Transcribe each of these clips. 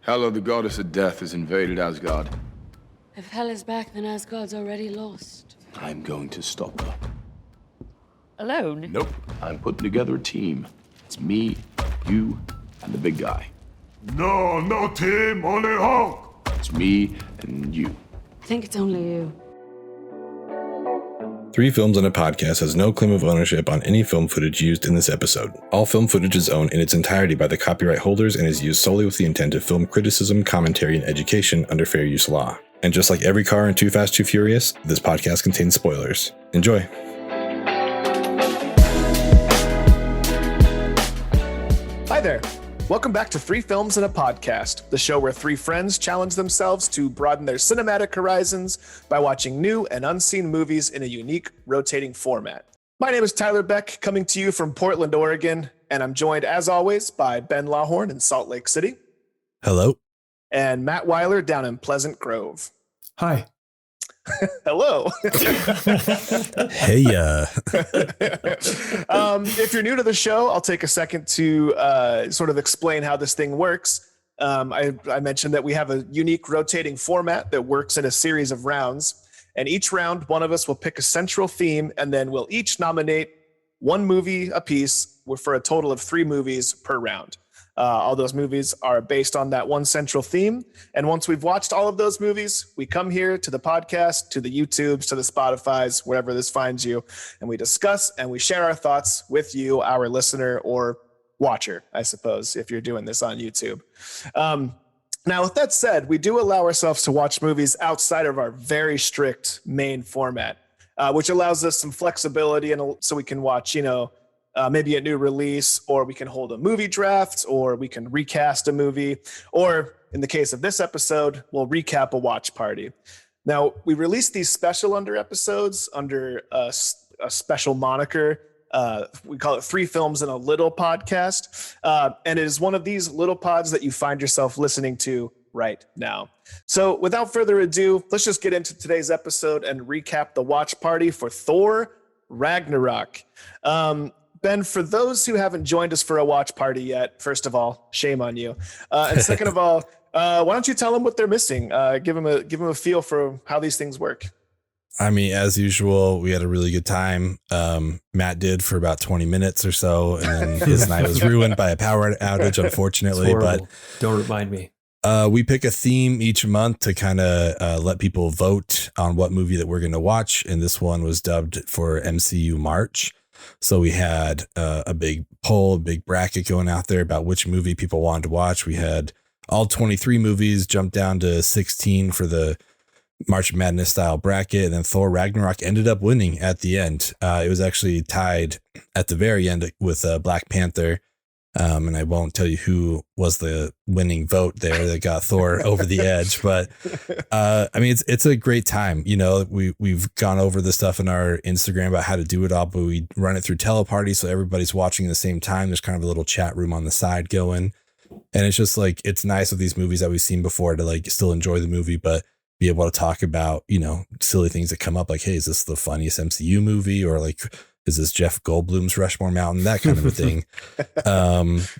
Hela, the goddess of death, has invaded Asgard. If Hel is back, then Asgard's already lost. I'm going to stop her. Alone? Nope. I'm putting together a team. It's me, you, and the big guy. No team, only Hulk. It's me and you. I think it's only you. Three Films and a Podcast has no claim of ownership on any film footage used in this episode. All film footage is owned in its entirety by the copyright holders and is used solely with the intent of film criticism, commentary, and education under fair use law. And just like every car in Too Fast, Too Furious, this podcast contains spoilers. Enjoy. Hi there. Welcome back to Three Films and a Podcast, the show where three friends challenge themselves to broaden their cinematic horizons by watching new and unseen movies in a unique, rotating format. My name is Tyler Beck, coming to you from Portland, Oregon, and I'm joined, as always, by Ben Lawhorn in Salt Lake City. Hello. And Matt Weiler down in Pleasant Grove. Hi. Hello. Hey, If you're new to the show, I'll take a second to sort of explain how this thing works. I mentioned that we have a unique rotating format that works in a series of rounds. And each round, one of us will pick a central theme, and then we'll each nominate one movie apiece for a total of 3 movies per round. All those movies are based on that one central theme. And once we've watched all of those movies, we come here to the podcast, to the YouTubes, to the Spotifys, wherever this finds you, and we discuss and we share our thoughts with you, our listener or watcher, I suppose, if you're doing this on YouTube. Now, with that said, we do allow ourselves to watch movies outside of our very strict main format, which allows us some flexibility, and so we can watch, maybe a new release, or we can hold a movie draft, or we can recast a movie, or in the case of this episode, we'll recap a watch party. Now, we release these special episodes under a special moniker. We call it Three Films and a Little Podcast. And it is one of these little pods that you find yourself listening to right now. So without further ado, let's just get into today's episode and recap the watch party for Thor Ragnarok. Ben, for those who haven't joined us for a watch party yet, first of all, shame on you. And second of all, why don't you tell them what they're missing? Give them a feel for how these things work. I mean, as usual, we had a really good time. Matt did for about 20 minutes or so, and then his night was ruined by a power outage, unfortunately. But don't remind me. We pick a theme each month to kind of let people vote on what movie that we're going to watch. And this one was dubbed for MCU March. So we had a big poll, a big bracket going out there about which movie people wanted to watch. We had all 23 movies jump down to 16 for the March Madness style bracket. And then Thor Ragnarok ended up winning at the end. It was actually tied at the very end with Black Panther. And I won't tell you who was the winning vote there that got Thor over the edge. But I mean, it's a great time. We've gone over the stuff in our Instagram about how to do it all, but we run it through teleparty. So everybody's watching at the same time. There's kind of a little chat room on the side going. And it's just like, it's nice with these movies that we've seen before to like still enjoy the movie, but be able to talk about, silly things that come up like, hey, is this the funniest MCU movie? Or like, is this Jeff Goldblum's Rushmore Mountain? That kind of a thing.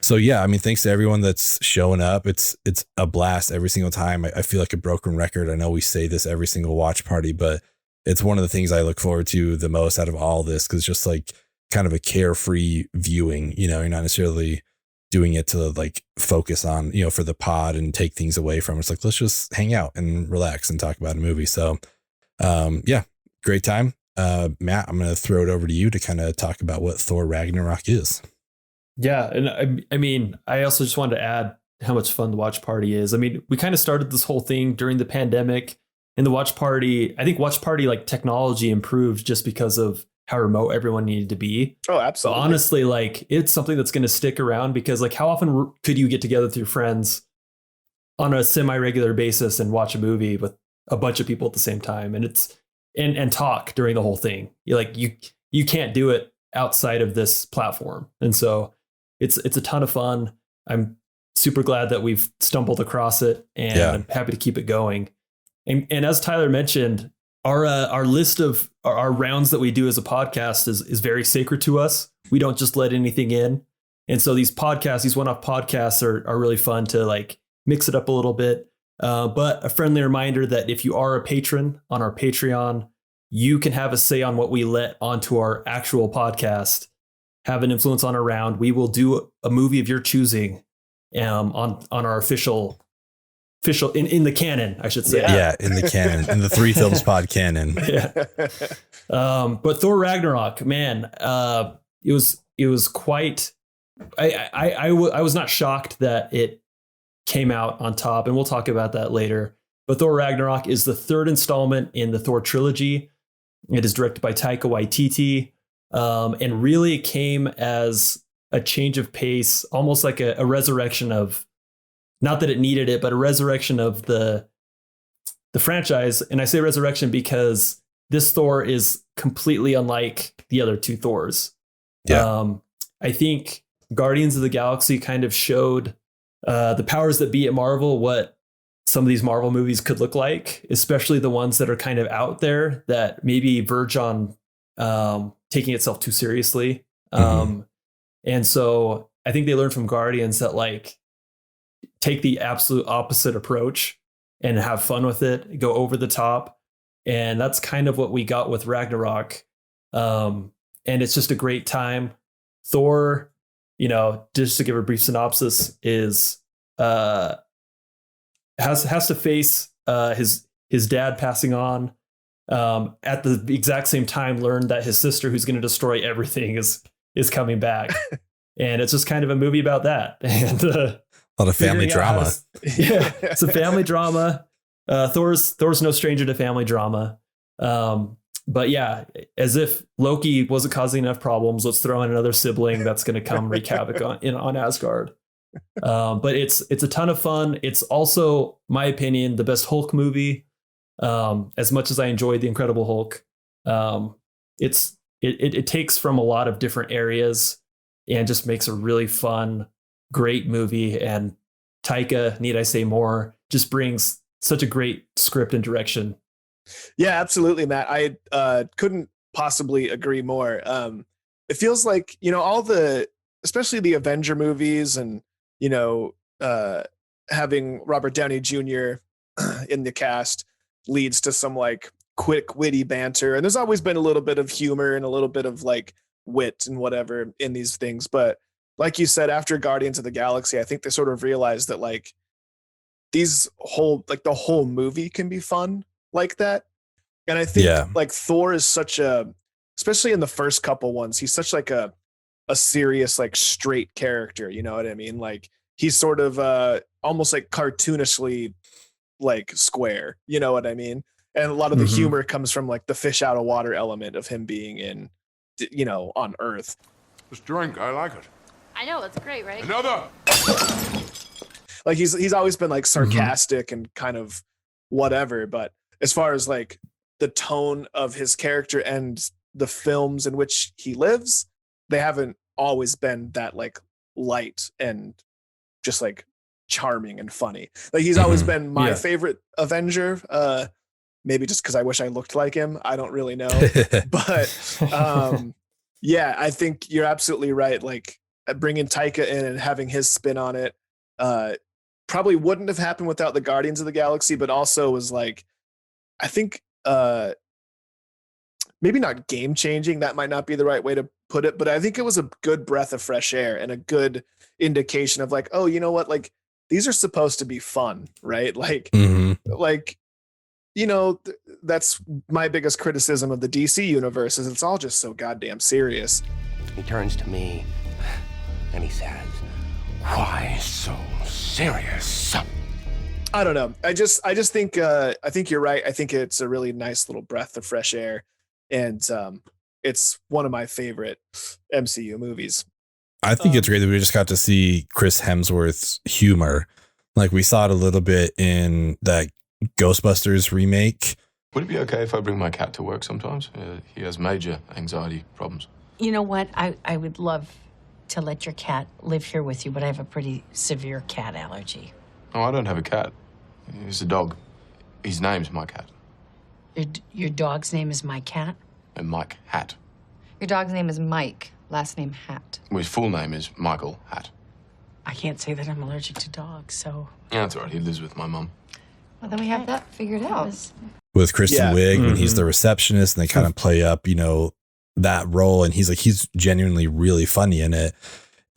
So yeah, I mean, thanks to everyone that's showing up. It's a blast every single time. I feel like a broken record. I know we say this every single watch party, but it's one of the things I look forward to the most out of all this. Cause just like kind of a carefree viewing, you're not necessarily doing it to like focus on, for the pod and take things away from it. It's like, let's just hang out and relax and talk about a movie. So yeah, great time. Matt, I'm going to throw it over to you to kind of talk about what Thor Ragnarok is. Yeah. And I mean, I also just wanted to add how much fun the watch party is. I mean, we kind of started this whole thing during the pandemic, and the watch party, I think watch party like technology improved just because of how remote everyone needed to be. Oh, absolutely. But honestly, like it's something that's going to stick around because like how often could you get together with your friends on a semi-regular basis and watch a movie with a bunch of people at the same time? And and talk during the whole thing. You can't do it outside of this platform. And so it's a ton of fun. I'm super glad that we've stumbled across it, and I'm happy to keep it going. And as Tyler mentioned, our list of our rounds that we do as a podcast is very sacred to us. We don't just let anything in. And so these podcasts, these one-off podcasts are really fun to like mix it up a little bit. But a friendly reminder that if you are a patron on our Patreon, you can have a say on what we let onto our actual podcast, have an influence on our round. We will do a movie of your choosing on our official in the canon, I should say. Yeah, in the canon, in the Three Films Pod canon. Yeah. But Thor Ragnarok, man, it was quite. I was not shocked that it came out on top, and we'll talk about that later. But Thor Ragnarok is the third installment in the Thor trilogy. It is directed by Taika Waititi, and really came as a change of pace, almost like a resurrection of, not that it needed it, but a resurrection of the franchise. And I say resurrection because this Thor is completely unlike the other two Thors. Yeah. I think Guardians of the Galaxy kind of showed the powers that be at Marvel what some of these Marvel movies could look like, especially the ones that are kind of out there that maybe verge on taking itself too seriously. And so I think they learned from Guardians that, like, take the absolute opposite approach and have fun with it, go over the top. And that's kind of what we got with Ragnarok. And it's just a great time. Thor, just to give a brief synopsis, is has to face his dad passing on. At the exact same time, learned that his sister, who's going to destroy everything, is coming back. And it's just kind of a movie about that. And a lot of family drama. It's a family drama. Thor's no stranger to family drama. But yeah, as if Loki wasn't causing enough problems, let's throw in another sibling that's going to come wreak havoc on Asgard. But it's a ton of fun. It's also, my opinion, the best Hulk movie. As much as I enjoyed The Incredible Hulk, it takes from a lot of different areas and just makes a really fun, great movie. And Taika, need I say more, just brings such a great script and direction. Yeah, absolutely, Matt. I couldn't possibly agree more. It feels like, especially the Avenger movies and, having Robert Downey Jr. in the cast leads to some like quick, witty banter. And there's always been a little bit of humor and a little bit of like wit and whatever in these things. But like you said, after Guardians of the Galaxy, I think they sort of realized that like the whole movie can be fun like that. And I think like Thor is especially in the first couple ones, he's such like a serious, like straight character. You know what I mean? Like he's sort of almost like cartoonishly like square, you know what I mean? And a lot of the humor comes from like the fish out of water element of him being in, on Earth. This drink, I like it. I know, it's great, right? Another! Like he's always been like sarcastic and kind of whatever, but as far as like the tone of his character and the films in which he lives, they haven't always been that like light and just like charming and funny. Like he's always been my favorite Avenger. Maybe just because I wish I looked like him. I don't really know. But I think you're absolutely right. Like bringing Taika in and having his spin on it probably wouldn't have happened without the Guardians of the Galaxy, but also was like, I think maybe not game changing. That might not be the right way to put it, but I think it was a good breath of fresh air and a good indication of like, oh, you know what? Like these are supposed to be fun, right? Like, that's my biggest criticism of the DC universe is it's all just so goddamn serious. He turns to me and he says, "Why so serious?" I don't know. I just think I think you're right. I think it's a really nice little breath of fresh air, and it's one of my favorite MCU movies. I think it's great that we just got to see Chris Hemsworth's humor. Like we saw it a little bit in that Ghostbusters remake. Would it be okay if I bring my cat to work sometimes? He has major anxiety problems. You know what? I would love to let your cat live here with you, but I have a pretty severe cat allergy. Oh, I don't have a cat. He's a dog. His name's my cat. Your dog's name is my cat? And Mike Hat. Your dog's name is Mike, last name Hat. Well, his full name is Michael Hat. I can't say that I'm allergic to dogs, so. Yeah, that's all right. He lives with my mum. Well, then we have that figured out. With Kristen Wiig when he's the receptionist, and they kind of play up, that role, and he's genuinely really funny in it.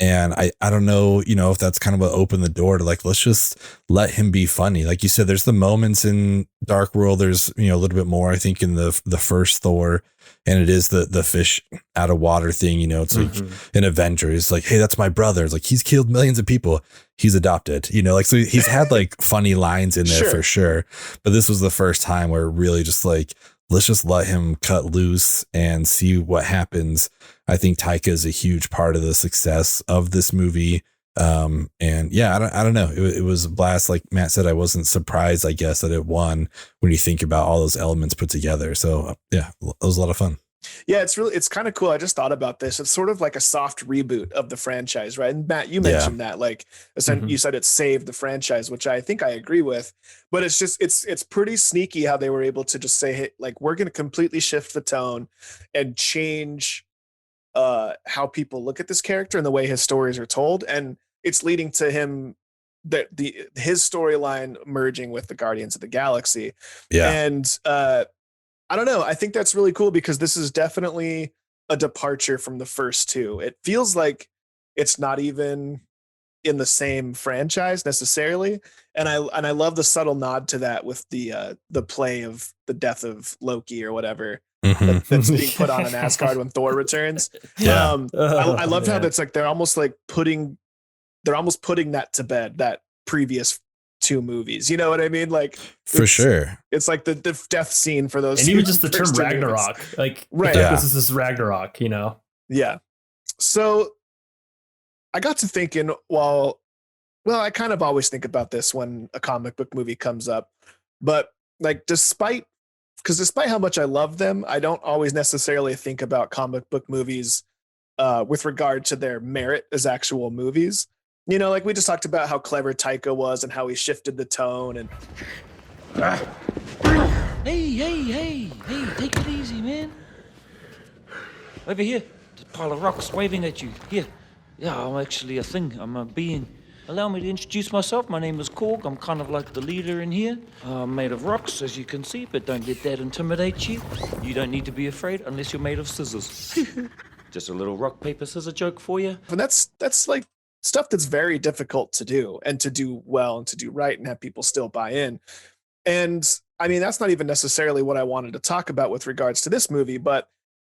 And I don't know, if that's kind of what opened the door to like, let's just let him be funny. Like you said, there's the moments in Dark World. There's, a little bit more, I think, in the first Thor, and it is the fish out of water thing. It's like an Avenger. It's like, hey, that's my brother. It's like, he's killed millions of people. He's adopted, so he's had like funny lines in there for sure. But this was the first time where really just like, let's just let him cut loose and see what happens. I think Taika is a huge part of the success of this movie. And yeah, I don't know. It was a blast. Like Matt said, I wasn't surprised, I guess, that it won when you think about all those elements put together. So yeah, it was a lot of fun. Yeah, it's kind of cool. I just thought about this. It's sort of like a soft reboot of the franchise, right? And Matt, you mentioned that, like, you said it saved the franchise, which I think I agree with. But it's just it's pretty sneaky how they were able to just say, hey, like, we're going to completely shift the tone and change how people look at this character and the way his stories are told, and it's leading to him his storyline merging with the Guardians of the Galaxy. And I don't know. I think that's really cool because this is definitely a departure from the first two. It feels like it's not even in the same franchise necessarily. And I love the subtle nod to that with the play of the death of Loki or whatever that's being put on in Asgard when Thor returns. I love how that's like they're almost putting that to bed, that previous two movies. You know what I mean? Like, for sure. It's like the death scene for those. And even just the term Ragnarok, movies. Like, right. This is Ragnarok, Yeah. So I got to thinking, well, I kind of always think about this when a comic book movie comes up, but like, despite how much I love them, I don't always necessarily think about comic book movies with regard to their merit as actual movies. Like we just talked about how clever Taika was and how he shifted the tone and. Hey, take it easy, man. Over here, there's a pile of rocks waving at you. Here. Yeah, I'm actually a thing. I'm a being. Allow me to introduce myself. My name is Korg. I'm kind of like the leader in here. I'm made of rocks, as you can see, but don't let that intimidate you. You don't need to be afraid unless you're made of scissors. Just a little rock, paper, scissors joke for you. And that's like stuff that's very difficult to do and to do well and to do right and have people still buy in. And I mean, that's not even necessarily what I wanted to talk about with regards to this movie, but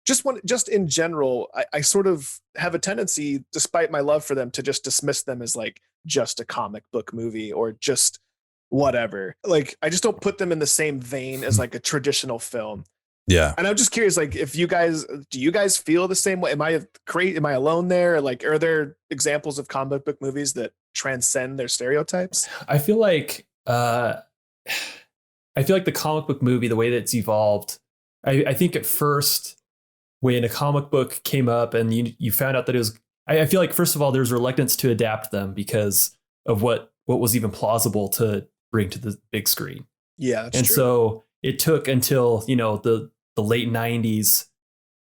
just in general, I sort of have a tendency, despite my love for them, to just dismiss them as like just a comic book movie or just whatever. Like, I just don't put them in the same vein as like a traditional film. Yeah. And I'm just curious, like, do you guys feel the same way? Am I alone there? Like, are there examples of comic book movies that transcend their stereotypes? I feel like the comic book movie, the way that it's evolved, I think at first when a comic book came up and you found out that it was, I feel like, first of all, there's reluctance to adapt them because of what was even plausible to bring to the big screen. Yeah. And true. So it took until, the late 90s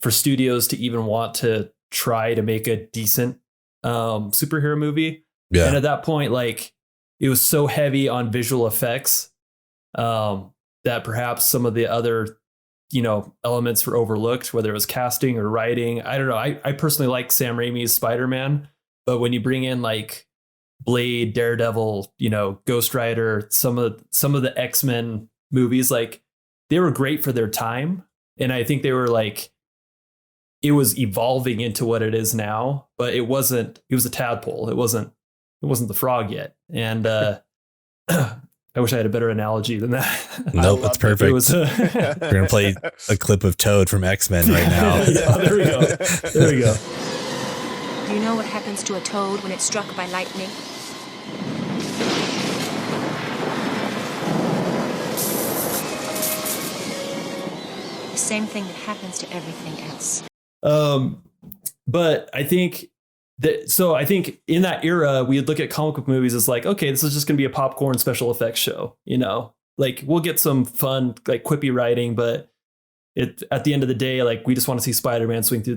for studios to even want to try to make a decent superhero movie. Yeah. And at that point, like, it was so heavy on visual effects that perhaps some of the other, elements were overlooked, whether it was casting or writing. I don't know. I personally like Sam Raimi's Spider-Man, but when you bring in like Blade, Daredevil, Ghost Rider, some of the X-Men movies, like, they were great for their time. And I think they were like, it was evolving into what it is now, but it was a tadpole. It wasn't the frog yet. And I wish I had a better analogy than that. Nope, that's perfect. We're going to play a clip of Toad from X-Men right now. Yeah, there we go. There we go. Do you know what happens to a toad when it's struck by lightning? The same thing that happens to everything else. But I think in that era, we'd look at comic book movies as like, okay, this is just going to be a popcorn special effects show, like we'll get some fun, like, quippy writing, but at the end of the day, like, we just want to see Spider-Man swing through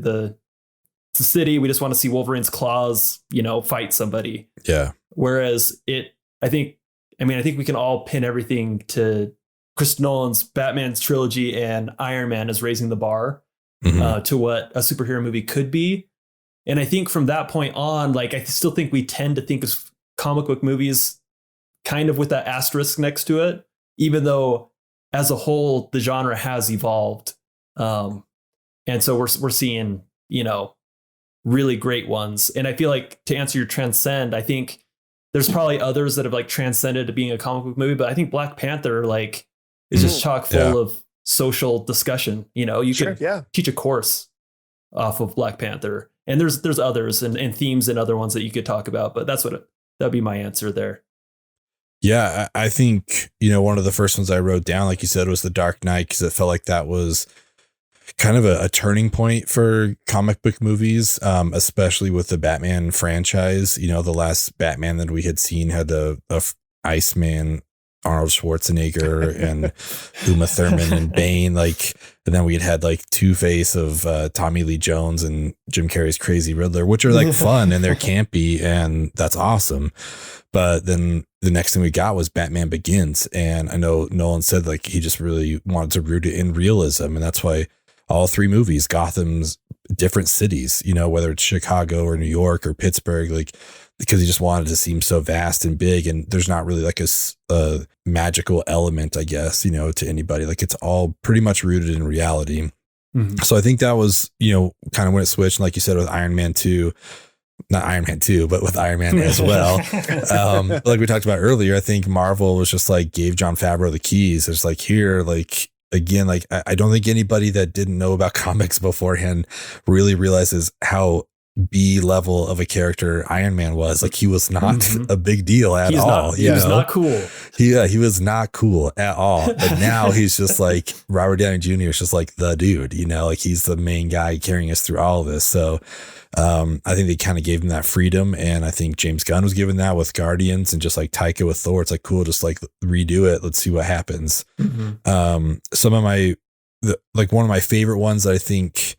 it's a city. We just want to see Wolverine's claws, fight somebody. Yeah. Whereas I think we can all pin everything to Chris Nolan's Batman's trilogy and Iron Man as raising the bar to what a superhero movie could be. And I think from that point on, like, I still think we tend to think of comic book movies kind of with that asterisk next to it, even though as a whole, the genre has evolved. And so we're seeing, really great ones. And I feel like, to answer your Transcend, I think there's probably others that have like transcended to being a comic book movie, but I think Black Panther like is just chock full of social discussion. You could teach a course off of Black Panther, and there's others and themes and other ones that you could talk about, but that'd be my answer there. Yeah, I think, one of the first ones I wrote down, like you said, was The Dark Knight, because it felt like that was kind of a turning point for comic book movies, especially with the Batman franchise. The last Batman that we had seen had a Iceman, Arnold Schwarzenegger, and Uma Thurman and Bane, and then we had like Two-Face of Tommy Lee Jones and Jim Carrey's Crazy Riddler, which are like fun and they're campy, and that's awesome. But then the next thing we got was Batman Begins, and I know Nolan said like he just really wanted to root it in realism, and that's why all three movies, Gotham's different cities, whether it's Chicago or New York or Pittsburgh, because he just wanted to seem so vast and big, and there's not really like a magical element, I guess, to anybody. Like, it's all pretty much rooted in reality. Mm-hmm. So I think that was, kind of when it switched. Like you said, with Iron Man 2, not Iron Man 2, but with Iron Man as well. Like we talked about earlier, I think Marvel was just like gave Jon Favreau the keys. It's like, here, like, again, like I don't think anybody that didn't know about comics beforehand really realizes how B level of a character Iron Man was. Like, he was not a big deal at all. He was not cool. He was not cool at all. But now he's just like Robert Downey Jr. is just like the dude, like he's the main guy carrying us through all of this. So I think they kind of gave him that freedom, and I think James Gunn was given that with Guardians, and just like Taika with Thor. It's like, cool, just like redo it. Let's see what happens. Some of one of my favorite ones that I think,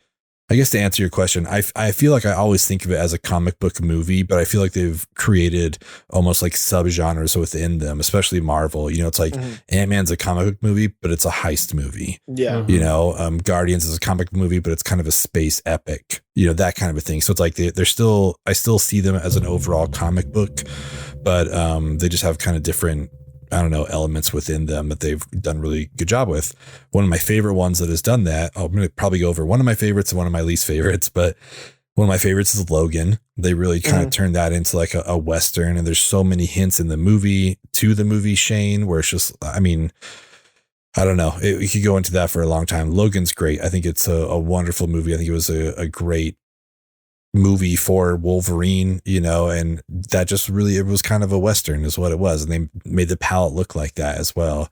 I guess to answer your question, I feel like I always think of it as a comic book movie, but I feel like they've created almost like subgenres within them, especially Marvel. It's like Ant-Man's a comic book movie, but it's a heist movie. Yeah. Guardians is a comic book movie, but it's kind of a space epic, that kind of a thing. So it's like I still see them as an overall comic book, but they just have kind of different, I don't know, elements within them that they've done really good job with. One of my favorite ones that has done that, I'm going to probably go over one of my favorites and one of my least favorites, but one of my favorites is Logan. They really kind of turned that into like a Western, and there's so many hints in the movie to the movie Shane, where it's just, I mean, I don't know. We could go into that for a long time. Logan's great. I think it's a wonderful movie. I think it was a great movie for Wolverine, and that just really, it was kind of a Western is what it was. And they made the palette look like that as well.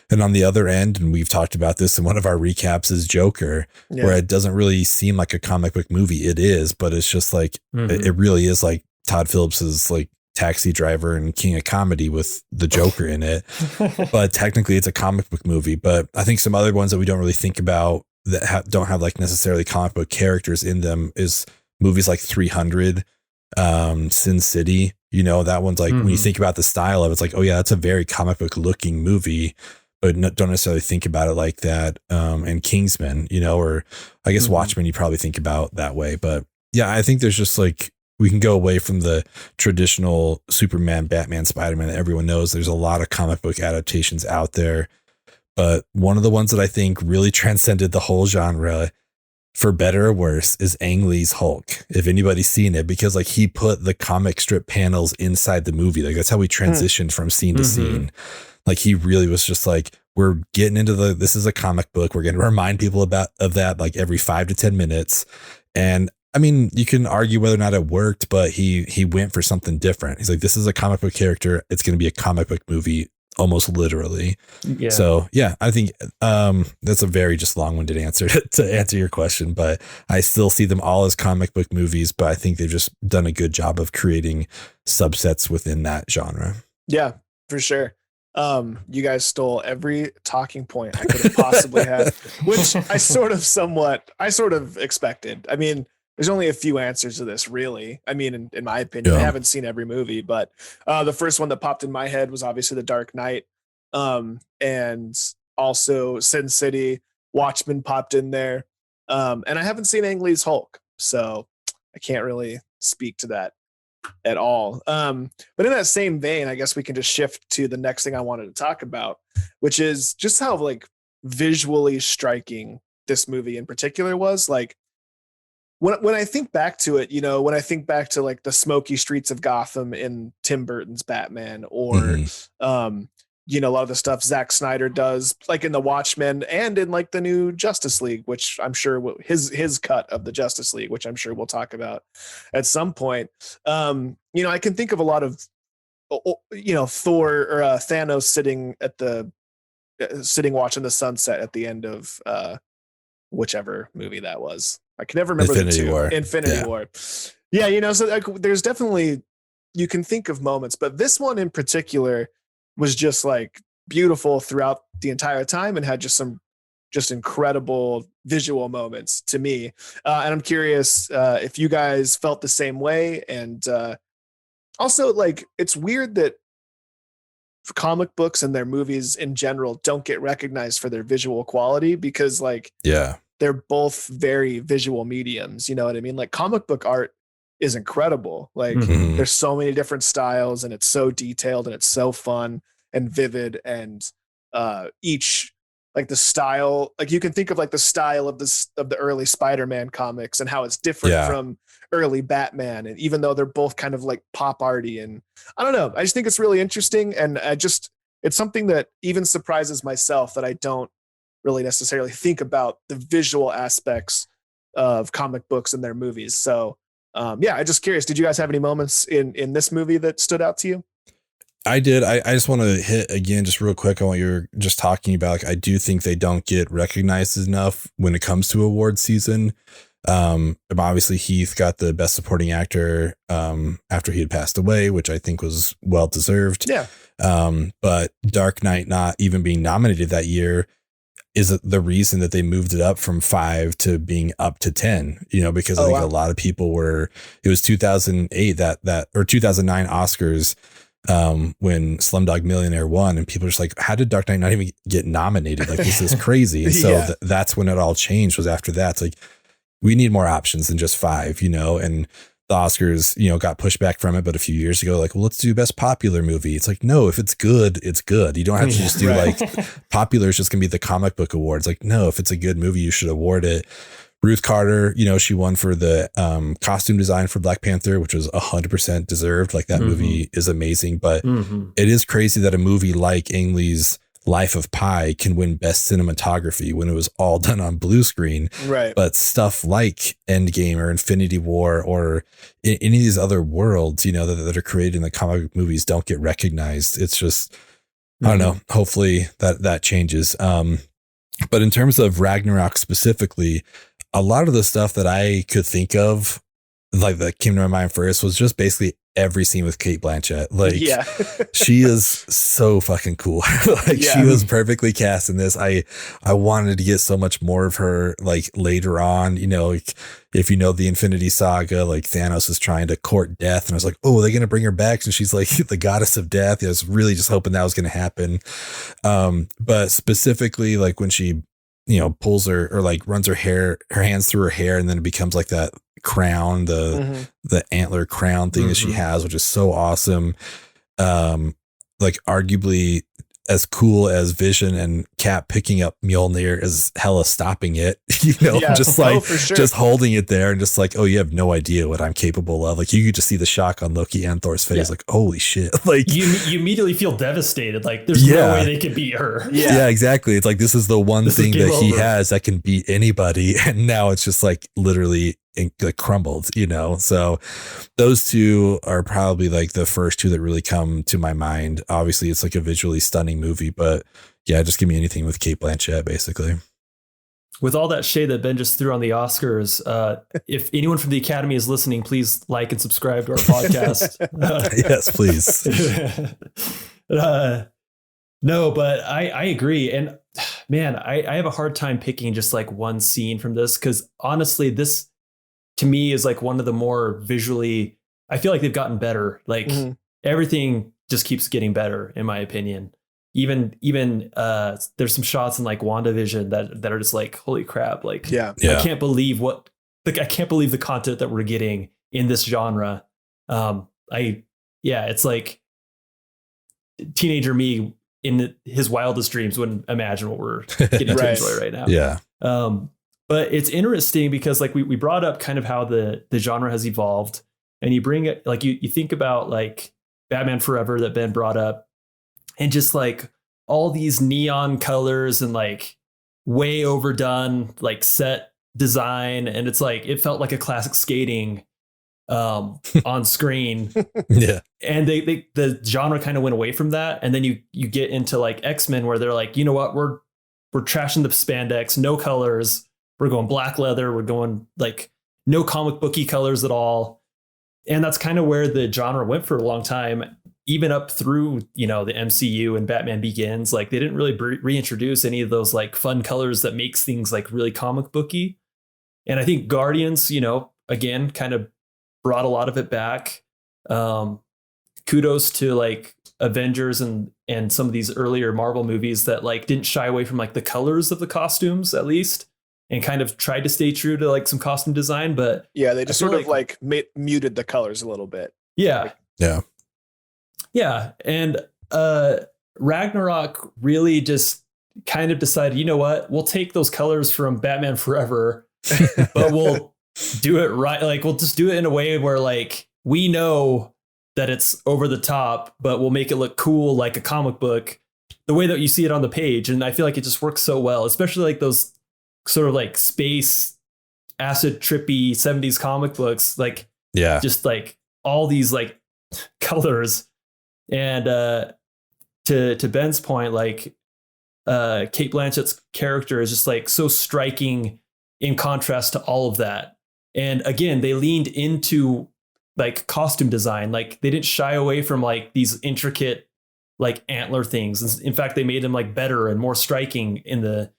And on the other end, and we've talked about this in one of our recaps, is Joker, where it doesn't really seem like a comic book movie. It is, but it's just like, it really is like Todd Phillips's like Taxi Driver and King of Comedy with the Joker in it. But technically it's a comic book movie. But I think some other ones that we don't really think about that don't have like necessarily comic book characters in them is movies like 300, Sin City, that one's like, when you think about the style of it, it's like, oh yeah, that's a very comic book looking movie, but don't necessarily think about it like that. And Kingsman, or I guess Watchmen, you probably think about that way. But yeah, I think there's just like, we can go away from the traditional Superman, Batman, Spider-Man that everyone knows. There's a lot of comic book adaptations out there, but one of the ones that I think really transcended the whole genre, for better or worse, is Ang Lee's Hulk. If anybody's seen it, because like he put the comic strip panels inside the movie. Like, that's how we transitioned from scene to scene. Like, he really was just like, we're getting into this is a comic book. We're going to remind people of that like every 5 to 10 minutes. And I mean, you can argue whether or not it worked, but he went for something different. He's like, this is a comic book character. It's going to be a comic book movie, almost literally. Yeah. So yeah, I think that's a very just long-winded answer to answer your question, but I still see them all as comic book movies, but I think they've just done a good job of creating subsets within that genre. Yeah, for sure. You guys stole every talking point I could have possibly had, which I sort of expected. I mean, there's only a few answers to this, really. I mean, in my opinion, I haven't seen every movie, but the first one that popped in my head was obviously The Dark Knight, and also Sin City. Watchmen popped in there, and I haven't seen Ang Lee's Hulk, so I can't really speak to that at all. But in that same vein, I guess we can just shift to the next thing I wanted to talk about, which is just how like visually striking this movie in particular was. Like when I think back to it, you know, when I think back to like the smoky streets of Gotham in Tim Burton's Batman, or you know, a lot of the stuff Zack Snyder does, like in the Watchmen and in like the new Justice League, which I'm sure his cut of the Justice League, which I'm sure we'll talk about at some point. You know, I can think of a lot of, you know, Thor or Thanos sitting watching the sunset at the end of whichever movie that was. I can never remember Infinity War. Yeah, you know, so like, there's definitely, you can think of moments, but this one in particular was just like beautiful throughout the entire time and had just some incredible visual moments to me. And I'm curious if you guys felt the same way. And also, like, it's weird that comic books and their movies in general don't get recognized for their visual quality, because like, they're both very visual mediums. You know what I mean? Like, comic book art is incredible. Like there's so many different styles, and it's so detailed, and it's so fun and vivid, and each, like, the style, like you can think of like the style of the early Spider-Man comics and how it's different from early Batman, and even though they're both kind of like pop arty, and I don't know, I just think it's really interesting, and it's something that even surprises myself that I don't really necessarily think about the visual aspects of comic books and their movies. So yeah, I'm just curious, did you guys have any moments in this movie that stood out to you? I did. I just want to hit again, just real quick on what you were just talking about. Like, I do think they don't get recognized enough when it comes to award season. Obviously Heath got the best supporting actor after he had passed away, which I think was well deserved. Yeah. But Dark Knight not even being nominated that year is the reason that they moved it up from 5 to being up to 10, you know, because I think a lot of people it was 2008 or 2009 Oscars when Slumdog Millionaire won, and people are just like, how did Dark Knight not even get nominated? Like, this is crazy. And so that's when it all changed, was after that. It's like, we need more options than just 5, you know, and the Oscars, you know, got pushed back from it. But a few years ago, like, well, let's do best popular movie. It's like, no, if it's good, it's good. You don't have to just do like popular is just gonna be the comic book awards. Like, no, if it's a good movie, you should award it. Ruth Carter, you know, she won for the costume design for Black Panther, which was 100% deserved. Like, that movie is amazing, but it is crazy that a movie like Ang Lee's Life of Pi can win best cinematography when it was all done on blue screen. Right. But stuff like Endgame or Infinity War or any of these other worlds, you know, that are created in the comic movies don't get recognized. It's just, I don't know. Hopefully that changes. But in terms of Ragnarok specifically, a lot of the stuff that I could think of, like, that came to my mind first was just basically every scene with Cate Blanchett. Like, she is so fucking cool. Like, she was perfectly cast in this. I wanted to get so much more of her, like, later on, you know, like, if you know the Infinity Saga, like, Thanos is trying to court death, and I was like, oh, are they going to bring her back? And she's like the goddess of death. I was really just hoping that was going to happen. But specifically, like, when she, you know, pulls her, or like runs her hands through her hair, and then it becomes like that crown, the antler crown thing that she has, which is so awesome. Like, arguably as cool as Vision and Cap picking up Mjolnir is hella stopping it, you know, just like, just holding it there and just like, oh, you have no idea what I'm capable of. Like, you could just see the shock on Loki and Thor's face. Like, holy shit. Like, you immediately feel devastated. Like, there's no way they could beat her. Yeah, exactly. It's like, this is the one thing that he has that can beat anybody. And now it's just like literally like crumbled, you know? So those two are probably like the first two that really come to my mind. Obviously it's like a visually stunning movie, but yeah, just give me anything with Cate Blanchett, basically. With all that shade that Ben just threw on the Oscars, if anyone from the Academy is listening, please like and subscribe to our podcast. Yes, please. No, but I agree. And man, I have a hard time picking just like one scene from this, because honestly, to me is like one of the more visually, I feel like they've gotten better. Like everything just keeps getting better, in my opinion. Even there's some shots in like WandaVision that are just like, holy crap. Like, I can't believe I can't believe the content that we're getting in this genre. It's like teenager me in his wildest dreams wouldn't imagine what we're getting to enjoy right now. Yeah. But it's interesting because like we brought up kind of how the genre has evolved, and you bring it like you think about like Batman Forever that Ben brought up, and just like all these neon colors and like way overdone like set design, and it's like it felt like a classic skating on screen. Yeah. And the genre kind of went away from that, and then you get into like X-Men where they're like, you know what, we're trashing the spandex, no colors, we're going black leather, we're going like no comic booky colors at all. And that's kind of where the genre went for a long time, even up through, you know, the MCU and Batman Begins. Like they didn't really reintroduce any of those like fun colors that makes things like really comic booky. And I think Guardians, you know, again, kind of brought a lot of it back. Kudos to like Avengers and some of these earlier Marvel movies that like didn't shy away from like the colors of the costumes at least, and kind of tried to stay true to like some costume design. But yeah, they just sort of like muted the colors a little bit. Yeah. And Ragnarok really just kind of decided, you know what, we'll take those colors from Batman Forever, but we'll do it right. Like we'll just do it in a way where like we know that it's over the top, but we'll make it look cool like a comic book, the way that you see it on the page. And I feel like it just works so well, especially like those sort of like space acid trippy 70s comic books, like just like all these like colors. And to Ben's point, like Cate Blanchett's character is just like so striking in contrast to all of that. And again, they leaned into like costume design. Like they didn't shy away from like these intricate like antler things. In fact, they made them like better and more striking in the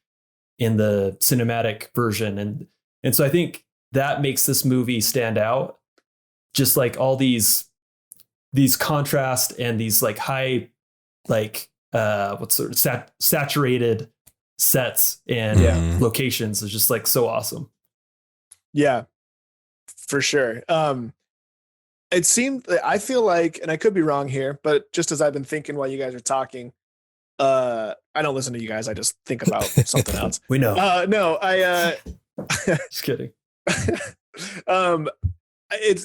cinematic version. And so I think that makes this movie stand out. Just like all these contrast and these like high, like saturated sets and locations is just like so awesome. Yeah, for sure. It seemed, I feel like, and I could be wrong here, but just as I've been thinking while you guys are talking, I don't listen to you guys. I just think about something else. We know. No, just kidding.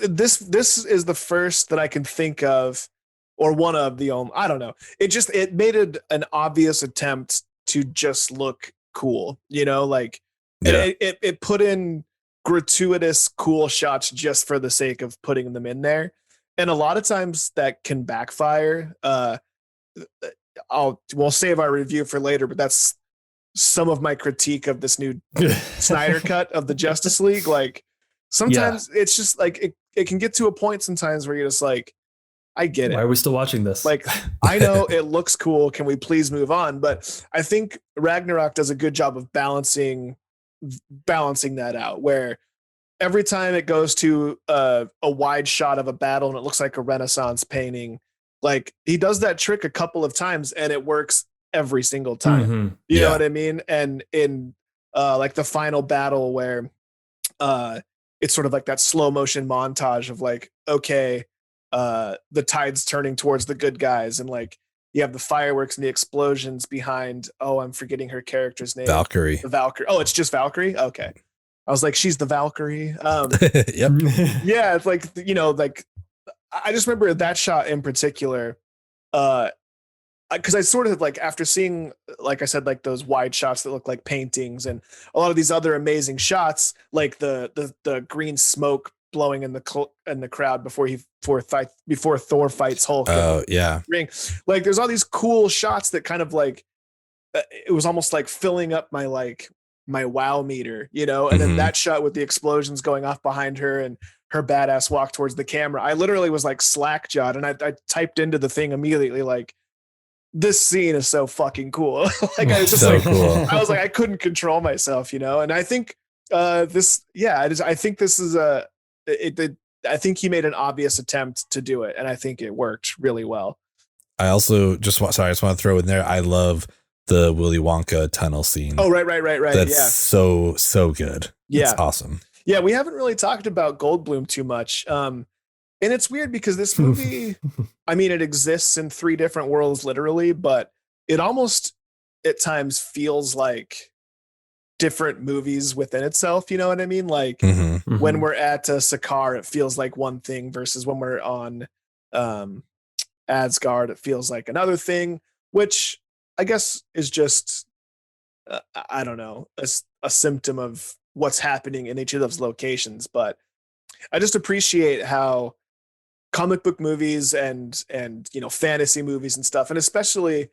This is the first that I can think of, or one of the only, I don't know. It made it an obvious attempt to just look cool, you know, like it put in gratuitous cool shots just for the sake of putting them in there. And a lot of times that can backfire. We'll save our review for later, but that's some of my critique of this new Snyder cut of the Justice League. Like sometimes it's just like, it can get to a point sometimes where you're just like, I get it. Why are we still watching this? Like, I know it looks cool. Can we please move on? But I think Ragnarok does a good job of balancing that out, where every time it goes to a wide shot of a battle and it looks like a Renaissance painting, like he does that trick a couple of times and it works every single time. You know what I mean? And in like the final battle where it's sort of like that slow motion montage of like, okay, the tide's turning towards the good guys, and like you have the fireworks and the explosions behind, I'm forgetting her character's name. Valkyrie. The Valkyrie. Oh, it's just Valkyrie? Okay. I was like, she's the Valkyrie. Yep. Yeah, it's like, you know, like I just remember that shot in particular, because I sort of like, after seeing, like I said, like those wide shots that look like paintings and a lot of these other amazing shots, like the green smoke blowing in the crowd before Thor fights Hulk. Oh yeah. Ring. Like there's all these cool shots that kind of like, it was almost like filling up my wow meter, you know. And then that shot with the explosions going off behind her and her badass walk towards the camera, I literally was like slack-jawed, and I typed into the thing immediately like, this scene is so fucking cool. Like I was just so like cool. I was like, I couldn't control myself, you know. And I think I think this is I think he made an obvious attempt to do it, and I think it worked really well. I also just want to throw in there, I love the Willy Wonka tunnel scene. Oh, right. That's so good. Yeah. It's awesome. Yeah, we haven't really talked about Goldblum too much. And it's weird because this movie, I mean, it exists in 3 different worlds, literally, but it almost at times feels like different movies within itself. You know what I mean? Like when we're at Sakaar, it feels like one thing versus when we're on Asgard, it feels like another thing, which I guess is just, I don't know, a symptom of what's happening in each of those locations. But I just appreciate how comic book movies and you know, fantasy movies and stuff, and especially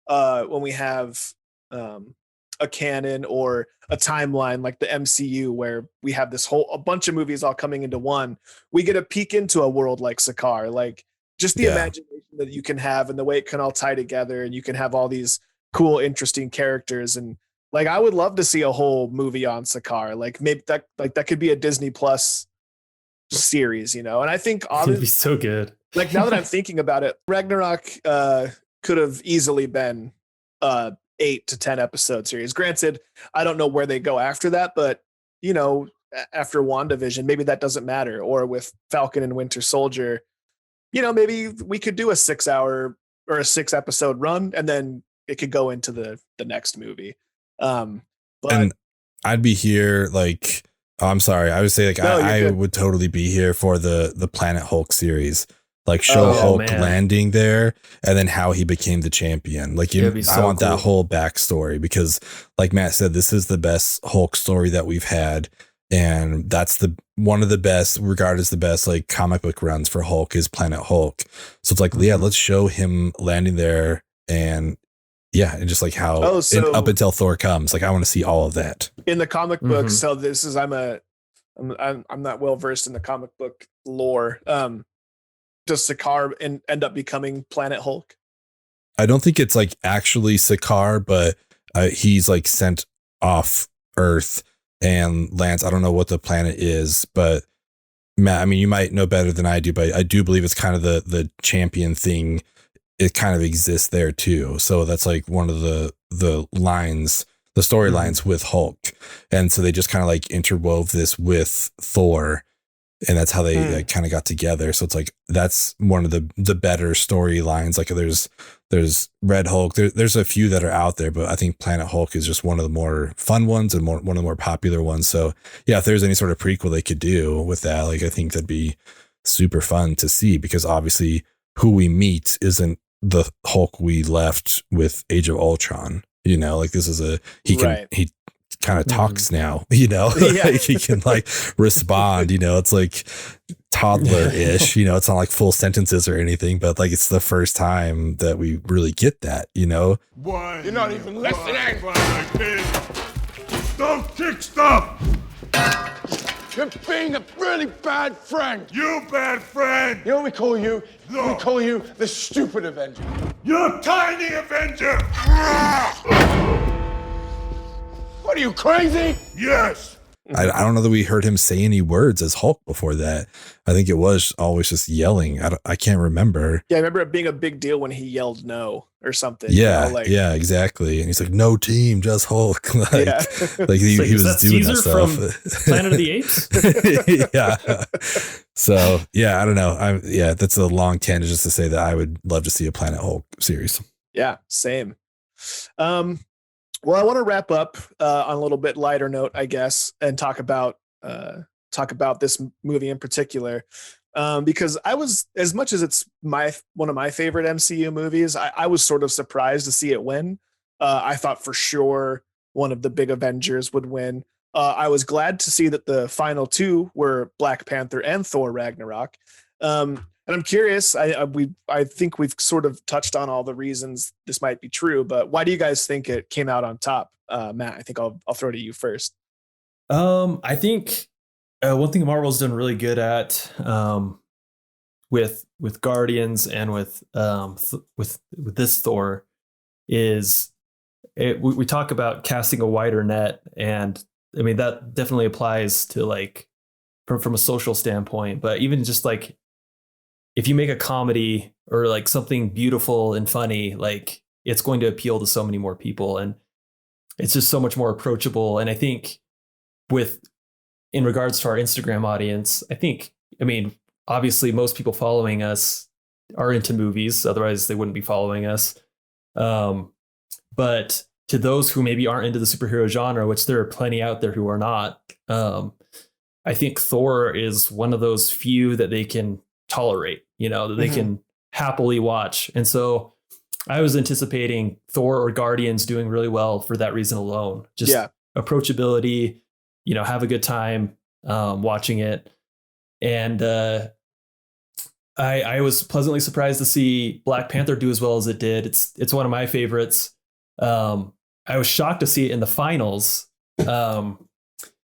when we have a canon or a timeline like the MCU, where we have a bunch of movies all coming into one, we get a peek into a world like Sakaar, like just the imagination that you can have and the way it can all tie together, and you can have all these cool, interesting characters. And like, I would love to see a whole movie on Sakaar. Like maybe that could be a Disney Plus series, you know? And I think it'd be so good. Like, now that I'm thinking about it, Ragnarok could have easily been 8 to 10 episode series. Granted, I don't know where they go after that, but you know, after WandaVision, maybe that doesn't matter. Or with Falcon and Winter Soldier, you know, maybe we could do a 6-hour or a 6-episode run, and then it could go into the next movie. But and I'd be here, like, I'm sorry, I would say, like, I would totally be here for the Planet Hulk series. Like, show Hulk landing there, and then how he became the champion. Like, I want that whole backstory, because, like Matt said, this is the best Hulk story that we've had, and that's one of the best, regarded as the best, like, comic book runs for Hulk is Planet Hulk. So it's like, yeah, let's show him landing there, and and just like how up until Thor comes. Like, I want to see all of that in the comic book. So this is I'm not well versed in the comic book lore. Does Sakaar end up becoming Planet Hulk? I don't think it's like actually Sakaar, but he's like sent off Earth and lands. I don't know what the planet is, but Matt, I mean, you might know better than I do, but I do believe it's kind of the champion thing. It kind of exists there too. So that's like one of the lines, the storylines with Hulk. And so they just kind of like interwove this with Thor. And that's how they kind of got together. So it's like, that's one of the better storylines. Like there's Red Hulk. There's a few that are out there, but I think Planet Hulk is just one of the more fun ones and one of the more popular ones. So yeah, if there's any sort of prequel they could do with that, like, I think that'd be super fun to see, because obviously who we meet isn't the Hulk we left with Age of Ultron. You know, like, this is he kind of talks now, you know, like, he can like respond, you know, it's like toddler-ish, you know, it's not like full sentences or anything, but like, it's the first time that we really get that, you know. Why? You're not even listening. Don't kick stuff. You're being a really bad friend. You bad friend. You know what we call you? No. We call you the stupid Avenger. You're tiny Avenger. What are you, crazy? Yes. I don't know that we heard him say any words as Hulk before that. I think it was always just yelling. I can't remember. Yeah, I remember it being a big deal when he yelled no or something. Yeah, you know, like, yeah, exactly. And he's like, no team, just Hulk. Like, like he was that doing Caesar that stuff. From Planet of the Apes? Yeah. So yeah, I don't know. That's a long tangent just to say that I would love to see a Planet Hulk series. Yeah, same. Well, I want to wrap up on a little bit lighter note, I guess, and talk about this movie in particular, because I was, as much as it's one of my favorite MCU movies, I was sort of surprised to see it win. I thought for sure one of the big Avengers would win. I was glad to see that the final 2 were Black Panther and Thor Ragnarok. And I'm curious, I think we've sort of touched on all the reasons this might be true, but why do you guys think it came out on top? Matt, I think I'll throw to you first. I think one thing Marvel's done really good at with Guardians and with this Thor is we talk about casting a wider net, and I mean, that definitely applies to like from a social standpoint, but even just like if you make a comedy or like something beautiful and funny, like it's going to appeal to so many more people, and it's just so much more approachable. And I think in regards to our Instagram audience, I mean, obviously most people following us are into movies, otherwise they wouldn't be following us. But to those who maybe aren't into the superhero genre, which there are plenty out there who are not, I think Thor is one of those few that they can tolerate, that they can happily watch. And so I was anticipating Thor or Guardians doing really well for that reason alone. Just approachability, have a good time watching it. And I was pleasantly surprised to see Black Panther do as well as it did. It's one of my favorites. I was shocked to see it in the finals,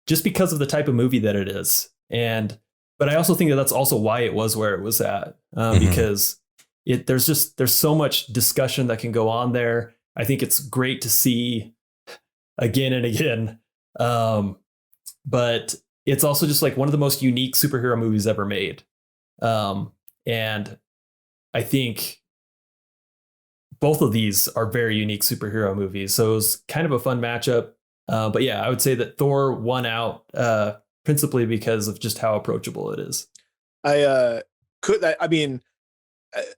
just because of the type of movie that it is. But I also think that that's also why it was where it was at, because there's so much discussion that can go on there. I think it's great to see again and again. But it's also just like one of the most unique superhero movies ever made. And I think both of these are very unique superhero movies. So it was kind of a fun matchup. But yeah, I would say that Thor won out principally because of just how approachable it is.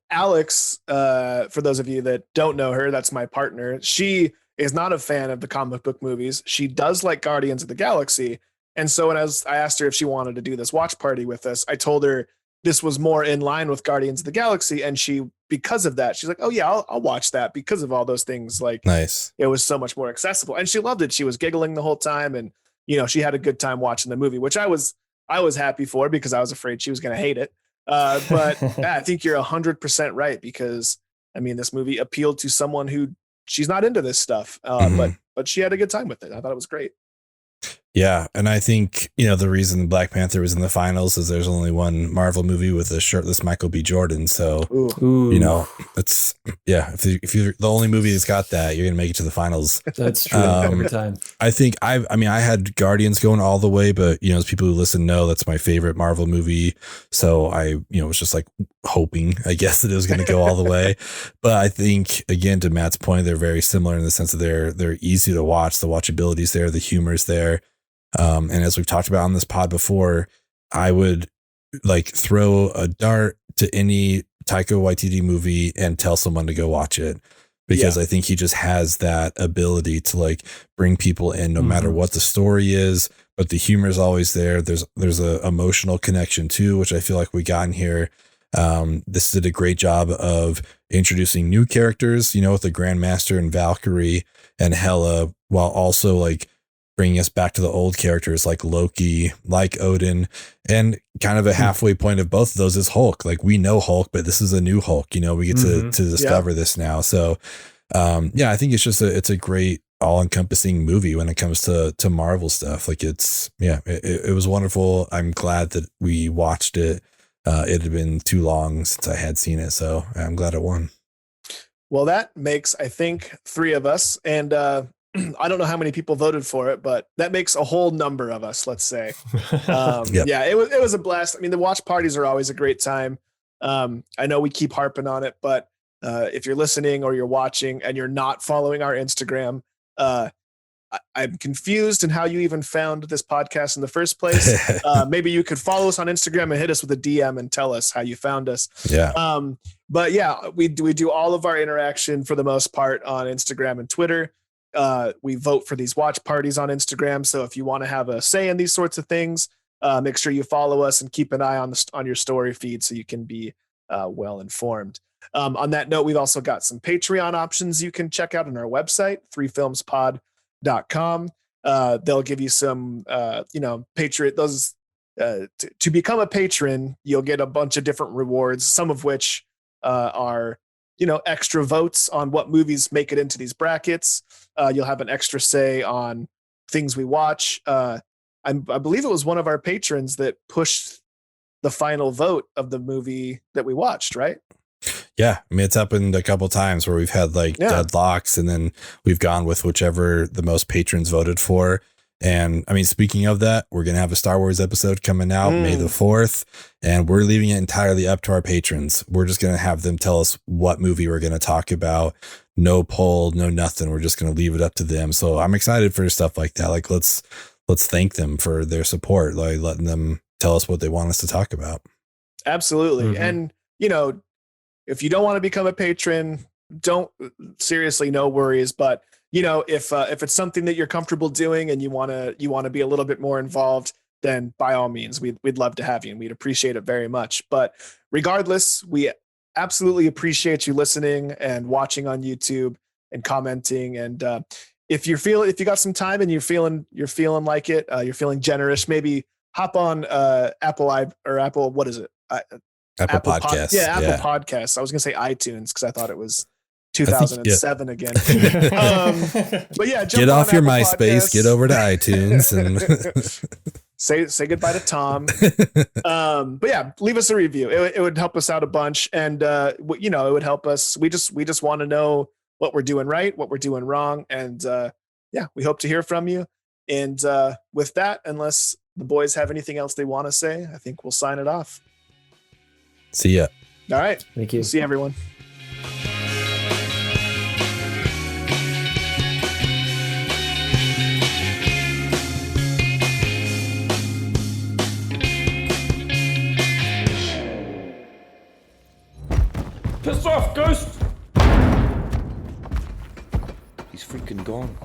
Alex, for those of you that don't know her, that's my partner. She is not a fan of the comic book movies. She does like Guardians of the Galaxy. And so when I asked her if she wanted to do this watch party with us, I told her this was more in line with Guardians of the Galaxy. And because of that, she's like, oh yeah, I'll watch that because of all those things. Like, nice. It was so much more accessible, and she loved it. She was giggling the whole time, and she had a good time watching the movie, which I was happy for, because I was afraid she was going to hate it. But yeah, I think you're 100% right, because I mean, this movie appealed to someone who she's not into this stuff, but she had a good time with it. I thought it was great. Yeah, and I think, the reason Black Panther was in the finals is there's only one Marvel movie with a shirtless Michael B. Jordan. So, it's, if you're the only movie that's got that, you're going to make it to the finals. That's true every time. I think I had Guardians going all the way, but, as people who listen know, that's my favorite Marvel movie. So I, was just like hoping, I guess, that it was going to go all the way. But I think, again, to Matt's point, they're very similar in the sense that they're easy to watch. The watchability's there, the humor's there. And as we've talked about on this pod before, I would like throw a dart to any Taika Waititi movie and tell someone to go watch it, because I think he just has that ability to like bring people in no matter what the story is, but the humor is always there. There's a emotional connection too, which I feel like we got in here. This did a great job of introducing new characters, with the Grandmaster and Valkyrie and Hela, while also like bringing us back to the old characters like Loki, like Odin, and kind of a halfway point of both of those is Hulk. Like, we know Hulk, but this is a new Hulk, we get to discover this now. So, I think it's a great all encompassing movie when it comes to Marvel stuff. Like, it was wonderful. I'm glad that we watched it. It had been too long since I had seen it, so I'm glad it won. Well, that makes, I think, 3 of us, and I don't know how many people voted for it, but that makes a whole number of us, let's say. Yeah, it was a blast. I mean, the watch parties are always a great time. I know we keep harping on it, but if you're listening or you're watching and you're not following our Instagram, I'm confused in how you even found this podcast in the first place. Maybe you could follow us on Instagram and hit us with a DM and tell us how you found us. Yeah. But yeah, we do all of our interaction for the most part on Instagram and Twitter. We vote for these watch parties on Instagram. So if you want to have a say in these sorts of things, make sure you follow us and keep an eye on your story feed so you can be well informed. On that note, we've also got some Patreon options you can check out on our website, 3filmspod.com. They'll give you some, to become a patron, you'll get a bunch of different rewards, some of which are extra votes on what movies make it into these brackets. You'll have an extra say on things we watch. I believe it was one of our patrons that pushed the final vote of the movie that we watched, right? Yeah. I mean, it's happened a couple times where we've had deadlocks, and then we've gone with whichever the most patrons voted for. And I mean, speaking of that, we're going to have a Star Wars episode coming out May the 4th, and we're leaving it entirely up to our patrons. We're just going to have them tell us what movie we're going to talk about. No poll, no nothing. We're just going to leave it up to them. So I'm excited for stuff like that. Like, let's thank them for their support, like letting them tell us what they want us to talk about. Absolutely. And, you know, if you don't want to become a patron, don't, seriously, no worries. But, you know, if it's something that you're comfortable doing and you want to be a little bit more involved, then by all means, we'd love to have you and we'd appreciate it very much. But regardless, we absolutely appreciate you listening and watching on YouTube and commenting. And if you got some time and you're feeling like it, you're feeling generous, maybe hop on Apple, what is it? Apple Podcasts. Apple Podcasts. I was gonna say iTunes because I thought it was 2007 again. But yeah, get off your MySpace, get over to iTunes, and say goodbye to Tom. But yeah, leave us a review. It would help us out a bunch, and you know, it would help us. We just want to know what we're doing right, what we're doing wrong, and yeah, we hope to hear from you. And with that, unless the boys have anything else they want to say, I think we'll sign it off. See ya. All right. Thank you. See everyone. Piss off, Ghost! He's freaking gone.